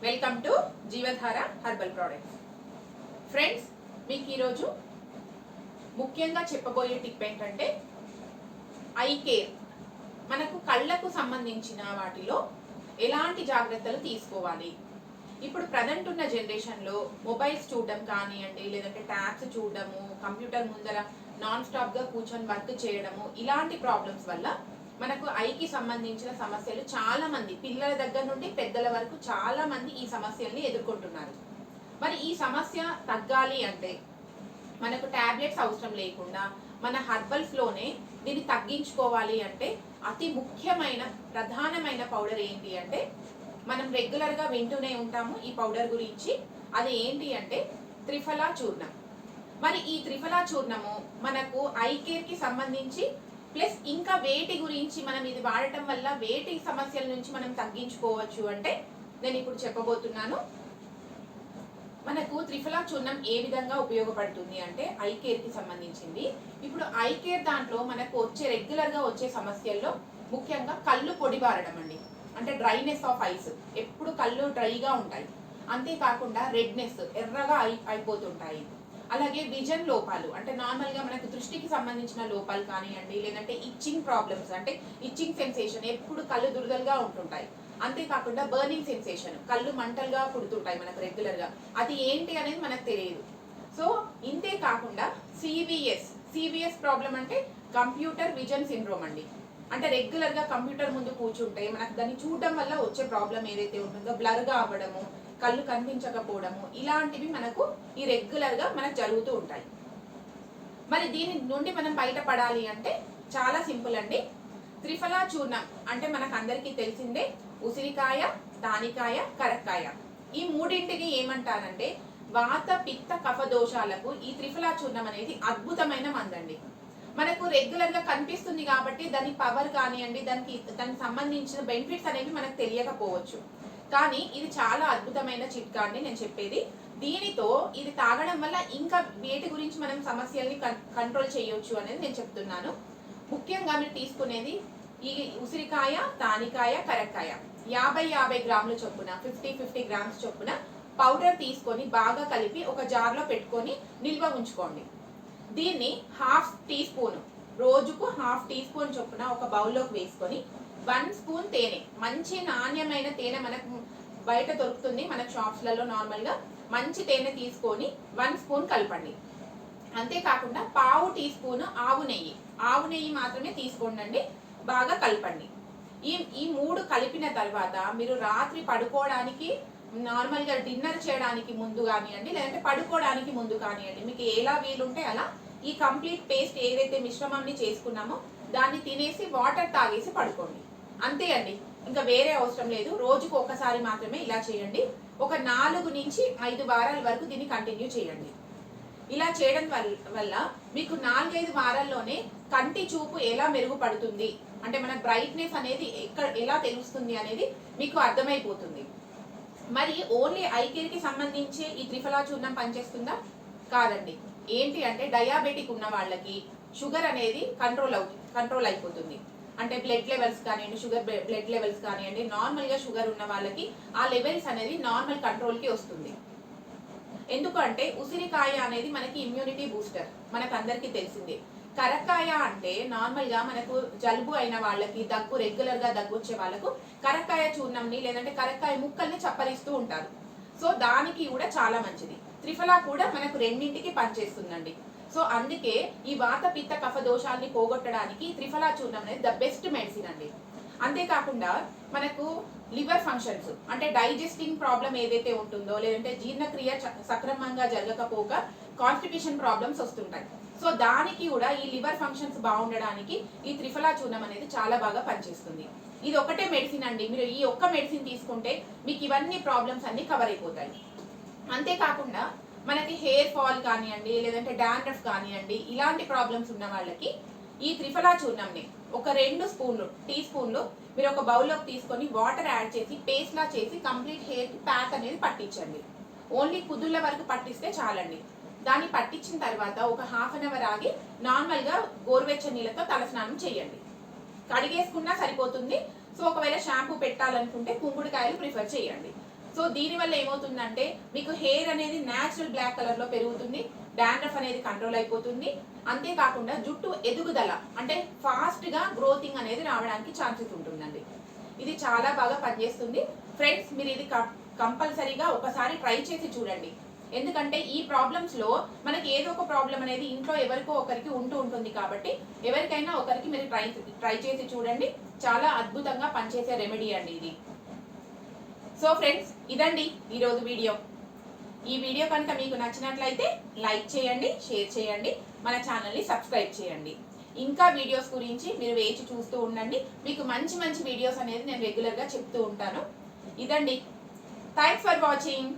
Welcome to Jeevadhara herbal products. Friends, మీకు ఈరోజు ముఖ్యంగా చెప్పబోయే టిప్ ఏంటంటే ఐ కేర్. మనకు కళ్ళకు సంబంధించిన వాటిలో ఎలాంటి జాగ్రత్తలు తీసుకోవాలి. ఇప్పుడు ప్రజెంట్ ఉన్న జనరేషన్లో మొబైల్స్ చూడడం కానివ్వండి, లేదంటే ట్యాబ్స్ చూడడము, కంప్యూటర్ ముందర నాన్ స్టాప్గా కూర్చొని వర్క్ చేయడము, ఇలాంటి ప్రాబ్లమ్స్ వల్ల మనకు ఐకి సంబంధించిన సమస్యలు చాలా మంది, పిల్లల దగ్గర నుండి పెద్దల వరకు చాలా మంది ఈ సమస్యల్ని ఎదుర్కొంటున్నారు. మరి ఈ సమస్య తగ్గాలి అంటే మనకు టాబ్లెట్స్ అవసరం లేకుండా మన హెర్బల్స్లోనే దీన్ని తగ్గించుకోవాలి అంటే అతి ముఖ్యమైన ప్రధానమైన పౌడర్ ఏంటి అంటే, మనం రెగ్యులర్గా వింటూనే ఉంటాము ఈ పౌడర్ గురించి. అది ఏంటి అంటే త్రిఫలా చూర్ణం. మరి ఈ త్రిఫలా చూర్ణము మనకు ఐ కేర్కి సంబంధించి ప్లస్ ఇంకా వేటి గురించి మనం ఇది వాడటం వల్ల వేటి సమస్యల నుంచి మనం తగ్గించుకోవచ్చు అంటే నేను ఇప్పుడు చెప్పబోతున్నాను. మనకు త్రిఫలా చూర్ణం ఏ విధంగా ఉపయోగపడుతుంది అంటే ఐ కేర్కి సంబంధించింది. ఇప్పుడు ఐ కేర్ దాంట్లో మనకు రెగ్యులర్గా వచ్చే సమస్యల్లో ముఖ్యంగా కళ్ళు పొడిబారడం అండి, అంటే డ్రైనెస్ ఆఫ్ ఐస్, ఎప్పుడు కళ్ళు డ్రైగా ఉంటాయి. అంతేకాకుండా రెడ్నెస్, ఎర్రగా అయిపోతుంటాయి. అలాగే విజన్ లోపాలు, అంటే నార్మల్గా మనకు దృష్టికి సంబంధించిన లోపాలు కానివ్వండి, లేదంటే ఇచ్చింగ్ ప్రాబ్లమ్స్, అంటే ఇచ్చింగ్ సెన్సేషన్, ఎప్పుడు కళ్ళు దురదలుగా ఉంటుంటాయి. అంతేకాకుండా బర్నింగ్ సెన్సేషన్, కళ్ళు మంటలుగా పుడుతుంటాయి మనకు రెగ్యులర్గా. అది ఏంటి అనేది మనకు తెలియదు. సో ఇంతే కాకుండా సివిఎస్ ప్రాబ్లం అంటే కంప్యూటర్ విజన్ సిండ్రోమ్ అండి. అంటే రెగ్యులర్గా కంప్యూటర్ ముందు కూర్చుంటే మనకు దాన్ని చూడడం వల్ల వచ్చే ప్రాబ్లం ఏదైతే ఉంటుందో, బ్లర్గా అవ్వడము, కళ్ళు కనిపించకపోవడము, ఇలాంటివి మనకు ఈ రెగ్యులర్గా మనకు జరుగుతూ ఉంటాయి. మరి దీని నుండి మనం బయటపడాలి అంటే చాలా సింపుల్ అండి. త్రిఫలా చూర్ణం అంటే మనకు అందరికీ తెలిసిందే, ఉసిరికాయ, తానికాయ, కరక్కాయ, ఈ మూడింటిని ఏమంటారంటే వాత పిత్త కఫ దోషాలకు ఈ త్రిఫలా చూర్ణం అనేది అద్భుతమైన మందండి. మనకు రెగ్యులర్గా కనిపిస్తుంది కాబట్టి దాని పవర్ కానివ్వండి, దానికి సంబంధించిన బెనిఫిట్స్ అనేవి మనకు తెలియకపోవచ్చు. కానీ ఇది చాలా అద్భుతమైన చిట్కా అండి నేను చెప్పేది. దీనితో ఇది తాగడం వల్ల ఇంకా వేటి గురించి మనం సమస్యల్ని కంట్రోల్ చేయొచ్చు అనేది నేను చెప్తున్నాను. ముఖ్యంగా మీరు తీసుకునేది ఈ ఉసిరికాయ, తానికాయ, కరక్కాయ 50 గ్రాముల చొప్పున, 50 గ్రామ్స్ చొప్పున పౌడర్ తీసుకొని బాగా కలిపి ఒక జార్లో పెట్టుకొని నిల్వ ఉంచుకోండి. దీన్ని హాఫ్ టీ స్పూన్, రోజుకు హాఫ్ టీ స్పూన్ చొప్పున ఒక బౌల్లోకి వేసుకొని 1 స్పూన్ తేనె, మంచి నాణ్యమైన తేనె మనకు బయట దొరుకుతుంది మన షాప్స్లలో నార్మల్గా, మంచి తేనె తీసుకొని 1 స్పూన్ కలపండి. అంతేకాకుండా పావు టీ స్పూన్ ఆవు నెయ్యి మాత్రమే తీసుకోండి, బాగా కలపండి. ఈ 3 కలిపిన తర్వాత మీరు రాత్రి పడుకోవడానికి, నార్మల్గా డిన్నర్ చేయడానికి ముందు కానివ్వండి, లేదంటే పడుకోవడానికి ముందు కానివ్వండి, మీకు ఎలా వీలుంటే అలా ఈ కంప్లీట్ పేస్ట్ ఏదైతే మిశ్రమాన్ని చేసుకున్నామో దాన్ని తినేసి వాటర్ తాగేసి పడుకోండి. అంతే అండి, ఇంకా వేరే అవసరం లేదు. రోజుకు ఒకసారి మాత్రమే ఇలా చేయండి. ఒక 4 నుంచి 5 వారాల వరకు దీన్ని కంటిన్యూ చేయండి. ఇలా చేయడం వల్ల మీకు 4-5 వారాల్లోనే కంటి చూపు ఎలా మెరుగుపడుతుంది, అంటే మన బ్రైట్నెస్ అనేది ఎలా తెలుస్తుంది అనేది మీకు అర్థమైపోతుంది. మరి ఓన్లీ ఐ కేర్కి సంబంధించి ఈ త్రిఫలా చూర్ణం పనిచేస్తుందా? కాదండి. ఏంటి అంటే డయాబెటిక్ ఉన్న వాళ్ళకి షుగర్ అనేది కంట్రోల్ అయిపోతుంది. అంటే బ్లడ్ లెవెల్స్ కానివ్వండి, బ్లడ్ లెవెల్స్ కానివ్వండి, నార్మల్గా షుగర్ ఉన్న వాళ్ళకి ఆ లెవెల్స్ అనేది నార్మల్ కంట్రోల్కి వస్తుంది. ఎందుకంటే ఉసిరికాయ అనేది మనకి ఇమ్యూనిటీ బూస్టర్, మనకు అందరికీ తెలిసిందే. కరక్కాయ అంటే నార్మల్గా మనకు జలుబు అయిన వాళ్ళకి, రెగ్యులర్గా దగ్గు వచ్చే వాళ్ళకు కరక్కాయ చూర్ణంని లేదంటే కరక్కాయ ముక్కల్ని చప్పరిస్తూ ఉంటారు. సో దానికి కూడా చాలా మంచిది. త్రిఫలా కూడా మనకు రెండింటికి పనిచేస్తుందండి. సో అందుకే ఈ వాత పిత్త కఫ దోషాల్ని పోగొట్టడానికి త్రిఫలా చూర్ణం అనేది ద బెస్ట్ మెడిసిన్ అండి. అంతేకాకుండా మనకు లివర్ ఫంక్షన్స్, అంటే డైజెస్టింగ్ ప్రాబ్లం ఏదైతే ఉంటుందో, లేదంటే జీర్ణక్రియ సక్రమంగా జరగకపోక కాన్స్టిపేషన్ ప్రాబ్లమ్స్ వస్తుంటాయి. సో దానికి కూడా ఈ లివర్ ఫంక్షన్స్ బాగుండడానికి ఈ త్రిఫలా చూర్ణం అనేది చాలా బాగా పనిచేస్తుంది. ఇది ఒకటే మెడిసిన్ అండి. మీరు ఈ ఒక్క మెడిసిన్ తీసుకుంటే మీకు ఇవన్నీ ప్రాబ్లమ్స్ అన్ని కవర్ అయిపోతాయి. అంతేకాకుండా మనకి హెయిర్ ఫాల్ కానివ్వండి, లేదంటే డాండ్రఫ్ కానివ్వండి, ఇలాంటి ప్రాబ్లమ్స్ ఉన్న వాళ్ళకి ఈ త్రిఫలా చూర్ణంని ఒక 2 టీ స్పూన్లు మీరు ఒక బౌల్లోకి తీసుకొని వాటర్ యాడ్ చేసి పేస్ట్లా చేసి కంప్లీట్ హెయిర్కి ప్యాక్ అనేది పట్టించండి. ఓన్లీ కుదుళ్ళ వరకు పట్టిస్తే చాలండి. దాన్ని పట్టించిన తర్వాత ఒక హాఫ్ అన్ అవర్ ఆగి నార్మల్గా గోరువెచ్చని నీళ్ళతో తలస్నానం చేయండి. కడిగేసుకున్నా సరిపోతుంది. సో ఒకవేళ షాంపూ పెట్టాలనుకుంటే కుంకుడుకాయలు ప్రిఫర్ చేయండి. సో దీనివల్ల ఏమవుతుందంటే మీకు హెయిర్ అనేది న్యాచురల్ బ్లాక్ కలర్లో పెరుగుతుంది, డాండ్రఫ్ అనేది కంట్రోల్ అయిపోతుంది. అంతేకాకుండా జుట్టు ఎదుగుదల అంటే ఫాస్ట్గా గ్రోతింగ్ అనేది రావడానికి ఛాన్సెస్ ఉంటుందండి. ఇది చాలా బాగా పనిచేస్తుంది ఫ్రెండ్స్. మీరు ఇది కంపల్సరీగా ఒకసారి ట్రై చేసి చూడండి. ఎందుకంటే ఈ ప్రాబ్లమ్స్లో మనకి ఏదో ఒక ప్రాబ్లం అనేది ఇంట్లో ఎవరికో ఒకరికి ఉంటుంది కాబట్టి ఎవరికైనా ఒకరికి మీరు ట్రై చేసి చూడండి. చాలా అద్భుతంగా పనిచేసే రెమెడీ అండి ఇది. సో ఫ్రెండ్స్, ఇదండి ఈరోజు వీడియో. ఈ వీడియో కనుక మీకు నచ్చినట్లయితే లైక్ చేయండి, షేర్ చేయండి, మన ఛానల్ని సబ్స్క్రైబ్ చేయండి. ఇంకా వీడియోస్ గురించి మీరు వేచి చూస్తూ ఉండండి. మీకు మంచి మంచి వీడియోస్ అనేది నేను రెగ్యులర్గా చెప్తూ ఉంటాను. ఇదండి. Thanks for watching.